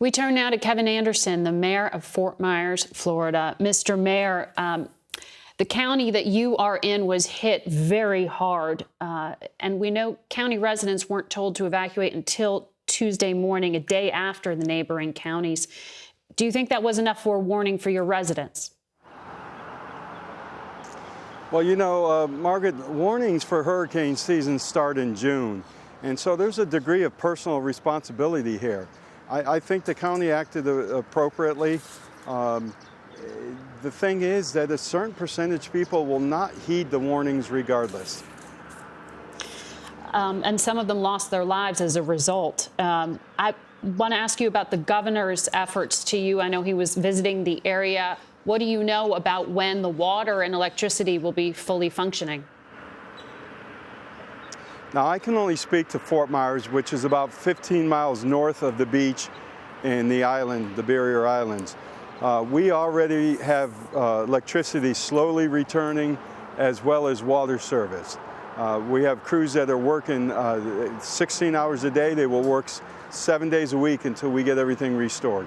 We turn now to Kevin Anderson, the mayor of Fort Myers, Florida. Mr. Mayor, the county that you are in was hit very hard, and we know county residents weren't told to evacuate until Tuesday morning, a day after the neighboring counties. Do you think that was enough forewarning for your residents? Well, you know, Margaret, warnings for hurricane season start in June, and so there's a degree of personal responsibility here. I think the county acted appropriately. The thing is that a certain percentage of people will not heed the warnings regardless. And some of them lost their lives as a result. I want to ask you about the governor's efforts to you. I know he was visiting the area. What do you know about when the water and electricity will be fully functioning? Now, I can only speak to Fort Myers, which is about 15 miles north of the beach in the island, the barrier islands. We already have electricity slowly returning, as well as water service. We have crews that are working 16 hours a day. They will work 7 days a week until we get everything restored.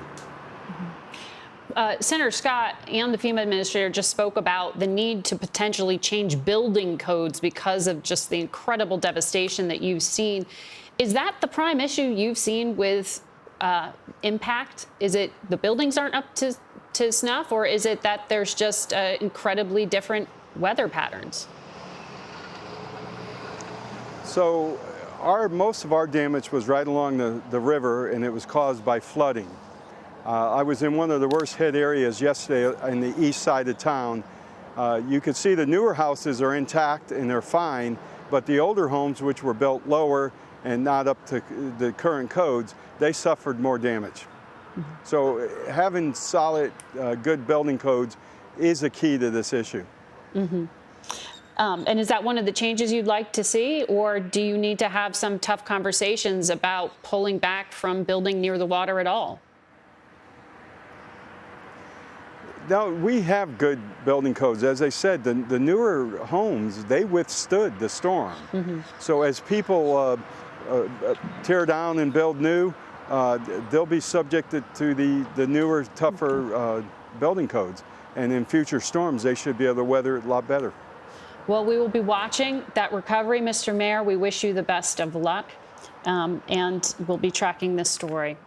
Senator Scott and the FEMA administrator just spoke about the need to potentially change building codes because of just the incredible devastation that you've seen. Is that the prime issue you've seen with impact? Is it the buildings aren't up to snuff, or is it that there's just incredibly different weather patterns? So most of our damage was right along the river, and it was caused by flooding. I was in one of the worst hit areas yesterday in the east side of town. You could see the newer houses are intact and they're fine, but the older homes, which were built lower and not up to the current codes, they suffered more damage. Mm-hmm. So having solid, good building codes is a key to this issue. Mm-hmm. And is that one of the changes you'd like to see, or do you need to have some tough conversations about pulling back from building near the water at all? Now, we have good building codes. As I said, the newer homes, they withstood the storm. Mm-hmm. So as people tear down and build new, they'll be subjected to the newer, tougher building codes. And in future storms, they should be able to weather it a lot better. Well, we will be watching that recovery, Mr. Mayor. We wish you the best of luck, and we'll be tracking this story.